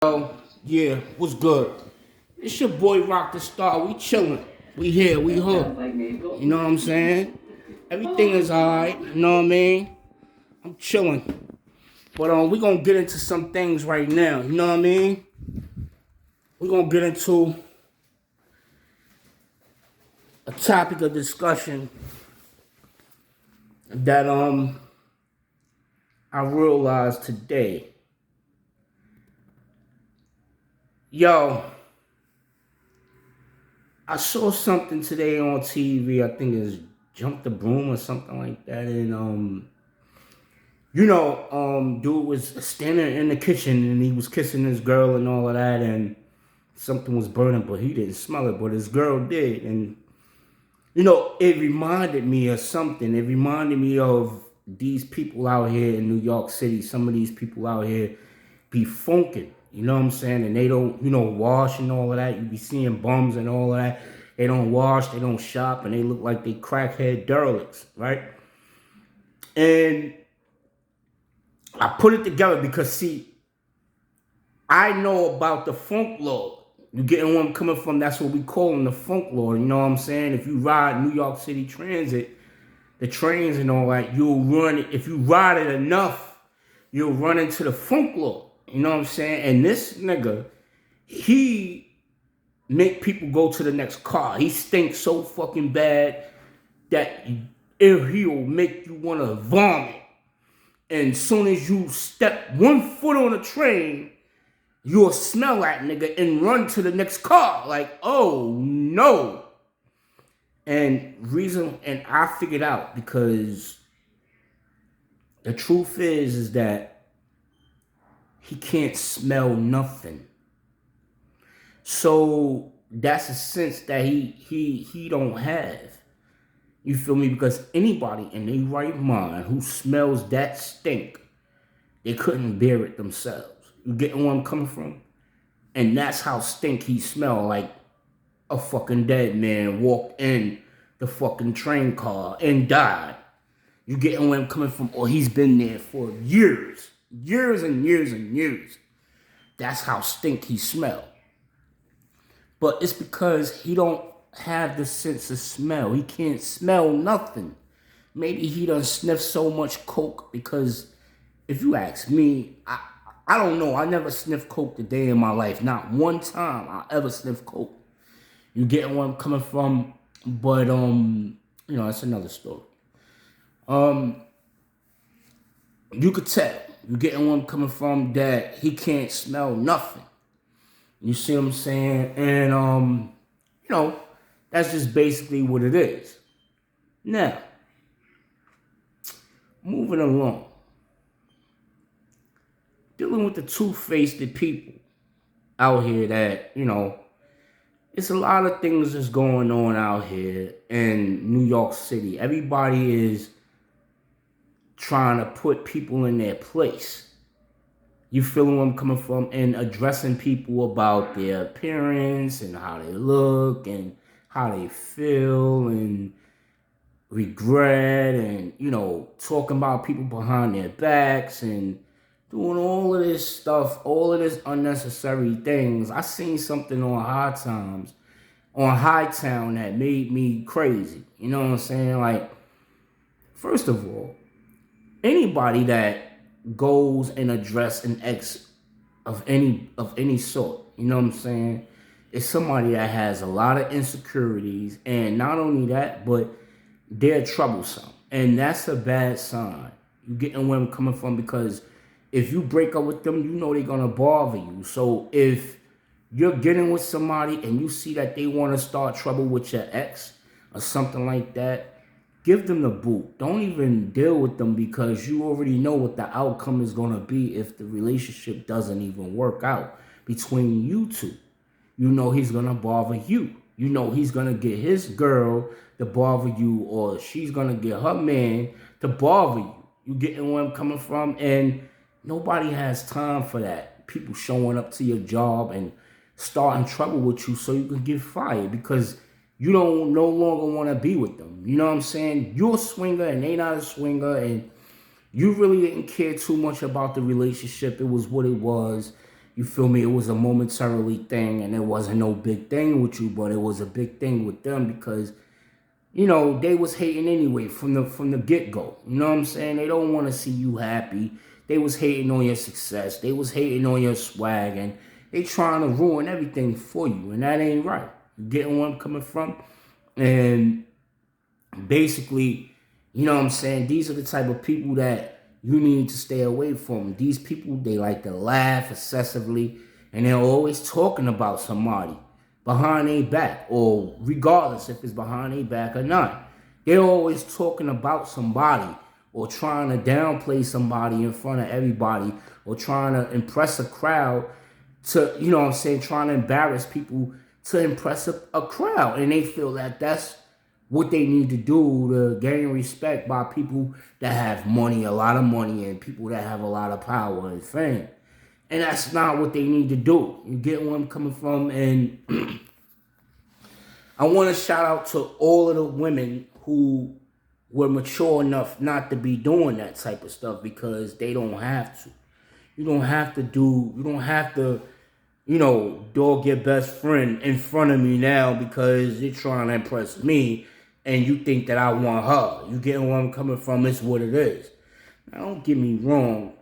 Oh, yeah, what's good? It's your boy Rocdastar. We chillin'. We here, we hood. You know what I'm saying? Everything is alright, you know what I mean? I'm chillin'. But we gonna get into some things right now, you know what I mean? We gonna get into a topic of discussion that I realized today. Yo, I saw something today on TV. I think it's Jump the Broom or something like that. And dude was standing in the kitchen and he was kissing his girl and all of that, and something was burning, but he didn't smell it, but his girl did. And it reminded me of something. It reminded me of these people out here in New York City. Some of these people out here be funking. You know what I'm saying? And they don't, wash and all of that. You be seeing bums and all of that. They don't wash, they don't shop, and they look like they crackhead derelicts, right? And I put it together because, see, I know about the funk lord. You getting where I'm coming from? That's what we call him, the funk lord. You know what I'm saying? If you ride New York City Transit, the trains and all that, you'll run. If you ride it enough, you'll run into the funk lord. You know what I'm saying? And this nigga, he make people go to the next car. He stinks so fucking bad that he'll make you want to vomit. And as soon as you step one foot on a train, you'll smell that nigga and run to the next car. Like, oh no. And I figured out, because the truth is that he can't smell nothing. So that's a sense that he don't have. You feel me? Because anybody in their right mind who smells that stink, they couldn't bear it themselves. You getting where I'm coming from? And that's how stink he smelled. Like a fucking dead man walked in the fucking train car and died. You getting where I'm coming from? Or he's been there for years. Years and years and years. That's how stink he smelled. But it's because he don't have the sense of smell. He can't smell nothing. Maybe he done sniffed so much coke, because if you ask me, I don't know. I never sniffed coke a day in my life. Not one time I ever sniffed coke. You getting where I'm coming from? But that's another story. You could tell. You getting where I'm coming from, that he can't smell nothing. You see what I'm saying? And that's just basically what it is. Now, moving along. Dealing with the two-faced people out here that, it's a lot of things that's going on out here in New York City. Everybody is trying to put people in their place. You feeling where I'm coming from? And addressing people about their appearance and how they look and how they feel and regret, and, talking about people behind their backs and doing all of this stuff, all of this unnecessary things. I seen something on Hightown that made me crazy. You know what I'm saying? Like, first of all, anybody that goes and address an ex of any sort, you know what I'm saying, is somebody that has a lot of insecurities, and not only that, but they're troublesome, and that's a bad sign. You getting where I'm coming from? Because if you break up with them, they're gonna bother you. So if you're getting with somebody and you see that they want to start trouble with your ex or something like that, give them the boot. Don't even deal with them, because you already know what the outcome is going to be if the relationship doesn't even work out between you two. He's going to bother you. He's going to get his girl to bother you, or she's going to get her man to bother you. You getting where I'm coming from? And nobody has time for that. People showing up to your job and starting trouble with you so you can get fired, because you don't no longer want to be with them. You know what I'm saying? You're a swinger and they not a swinger, and you really didn't care too much about the relationship. It was what it was. You feel me? It was a momentarily thing, and it wasn't no big thing with you, but it was a big thing with them because, you know, they was hating anyway from the get-go. You know what I'm saying? They don't want to see you happy. They was hating on your success. They was hating on your swag, and they trying to ruin everything for you, and that ain't right. You getting where I'm coming from? And basically, you know what I'm saying? These are the type of people that you need to stay away from. These people, they like to laugh excessively, and they're always talking about somebody behind their back, or regardless if it's behind their back or not. They're always talking about somebody or trying to downplay somebody in front of everybody or trying to impress a crowd to, you know what I'm saying, trying to embarrass people to impress a crowd. And they feel that that's what they need to do to gain respect by people that have money, a lot of money, and people that have a lot of power and fame. And that's not what they need to do. You get where I'm coming from? And I want to shout out to all of the women who were mature enough not to be doing that type of stuff because they don't have to. You don't have to, you know, dog your best friend in front of me now because you're trying to impress me and you think that I want her. You get where I'm coming from? It's what it is. Now, don't get me wrong.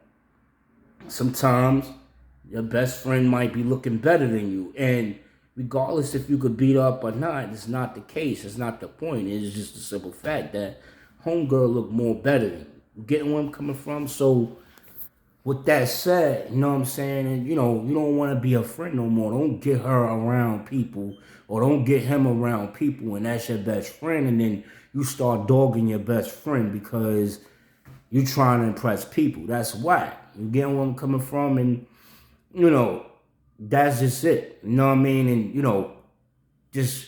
Sometimes your best friend might be looking better than you. And regardless if you could beat up or not, it's not the case. It's not the point. It's just the simple fact that homegirl look more better than you. You getting where I'm coming from? So with that said, you know what I'm saying? And, you know, you don't want to be a friend no more. Don't get her around people or don't get him around people and that's your best friend. And then you start dogging your best friend because you trying to impress people. That's whack. You get where I'm coming from? And, you know, that's just it. You know what I mean? And, you know, just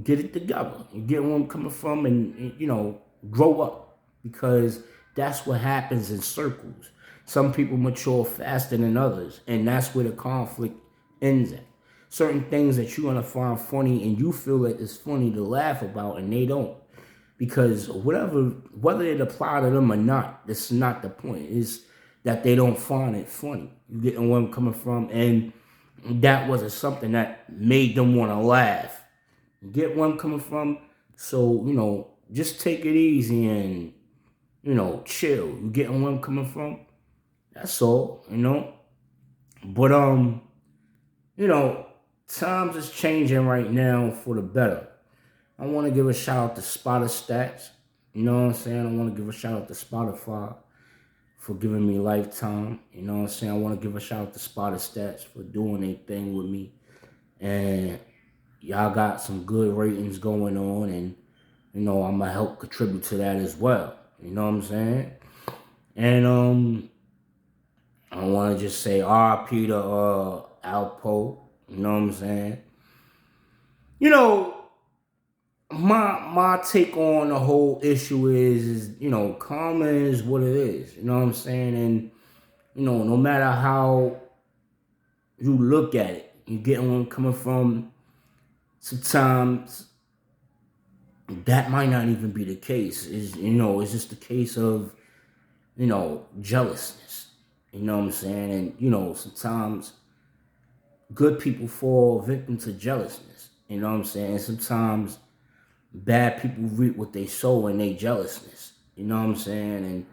get it together. You get where I'm coming from? And you know, grow up. Because that's what happens in circles. Some people mature faster than others. And that's where the conflict ends at. Certain things that you're going to find funny and you feel that it's funny to laugh about and they don't. Because whether it apply to them or not, that's not the point. It's that they don't find it funny. You getting where I'm coming from? And that wasn't something that made them want to laugh. You get where I'm coming from? So, you know, just take it easy and, you know, chill. You getting where I'm coming from? That's all, you know? But, you know, times is changing right now for the better. I want to give a shout out to Spotter Stats. You know what I'm saying? I want to give a shout out to Spotify for giving me lifetime. You know what I'm saying? I want to give a shout out to Spotter Stats for doing their thing with me. And y'all got some good ratings going on. And, you know, I'm going to help contribute to that as well. You know what I'm saying? And I want to just say RIP to Alpo. You know what I'm saying? You know, my take on the whole issue is, you know, karma is what it is. You know what I'm saying? And, you know, no matter how you look at it, you get where I'm coming from, sometimes that might not even be the case. Is, you know, it's just a case of, you know, jealousness. You know what I'm saying? And, you know, sometimes good people fall victim to jealousness. You know what I'm saying? Sometimes bad people reap what they sow in their jealousness. You know what I'm saying? And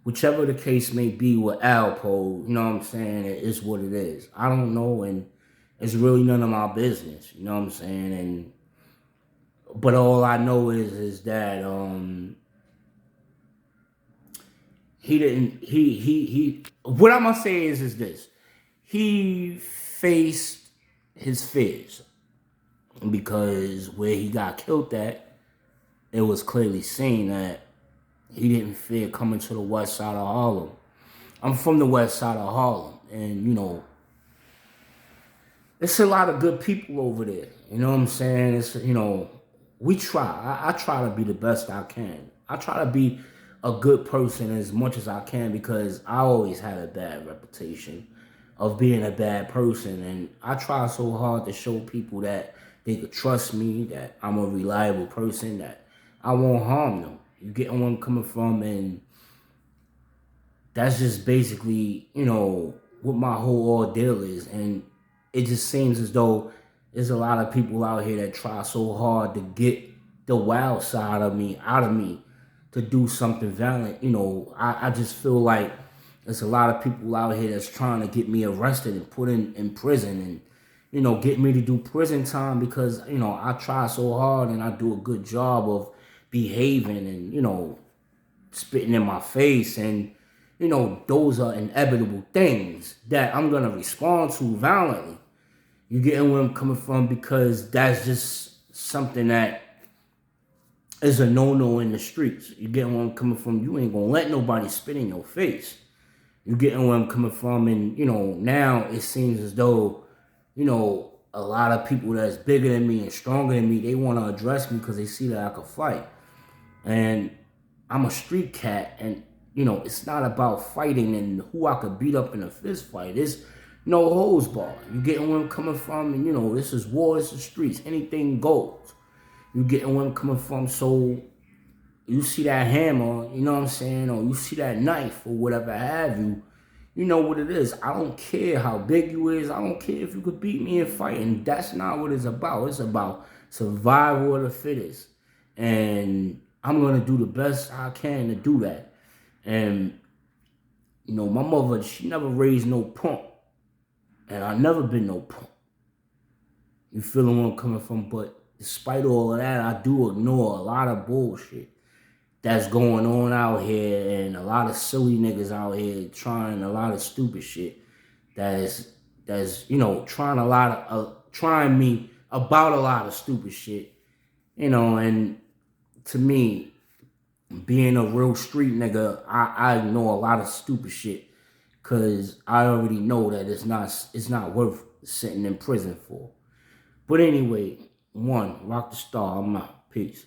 whichever the case may be with Alpo, you know what I'm saying, it is what it is. I don't know, and it's really none of my business. You know what I'm saying? And but all I know is that he what I'm gonna say is this. He faced his fears. Because where he got killed at, it was clearly seen that he didn't fear coming to the west side of Harlem. I'm from the west side of Harlem, and, you know, there's a lot of good people over there. You know what I'm saying? It's, you know, we try. I try to be the best I can. I try to be a good person as much as I can because I always had a bad reputation of being a bad person. And I try so hard to show people that they could trust me, that I'm a reliable person, that I won't harm them. You get where I'm coming from? And that's just basically, you know, what my whole ordeal is. And it just seems as though there's a lot of people out here that try so hard to get the wild side of me out of me to do something violent. I just feel like there's a lot of people out here that's trying to get me arrested and put in prison and, get me to do prison time because, I try so hard and I do a good job of behaving and, spitting in my face. And, those are inevitable things that I'm going to respond to violently. You getting where I'm coming from? Because that's just something that is a no-no in the streets. You getting where I'm coming from? You ain't going to let nobody spit in your face. You getting where I'm coming from? And, now it seems as though, a lot of people that's bigger than me and stronger than me, they want to address me because they see that I can fight. And I'm a street cat, and it's not about fighting and who I could beat up in a fist fight. It's no holds barred. You getting where I'm coming from? And this is war, this is streets. Anything goes. You getting where I'm coming from? So you see that hammer, you know what I'm saying, or you see that knife or whatever have you, you know what it is. I don't care how big you is. I don't care if you could beat me in fighting. That's not what it's about. It's about survival of the fittest. And I'm going to do the best I can to do that. And, my mother, she never raised no punk. And I never been no punk. You feeling where I'm coming from? But despite all of that, I do ignore a lot of bullshit that's going on out here, and a lot of silly niggas out here trying a lot of stupid shit that's trying me about a lot of stupid shit, and to me, being a real street nigga, I ignore a lot of stupid shit because I already know that it's not worth sitting in prison for. But anyway, Rocdastar, I'm out. Peace.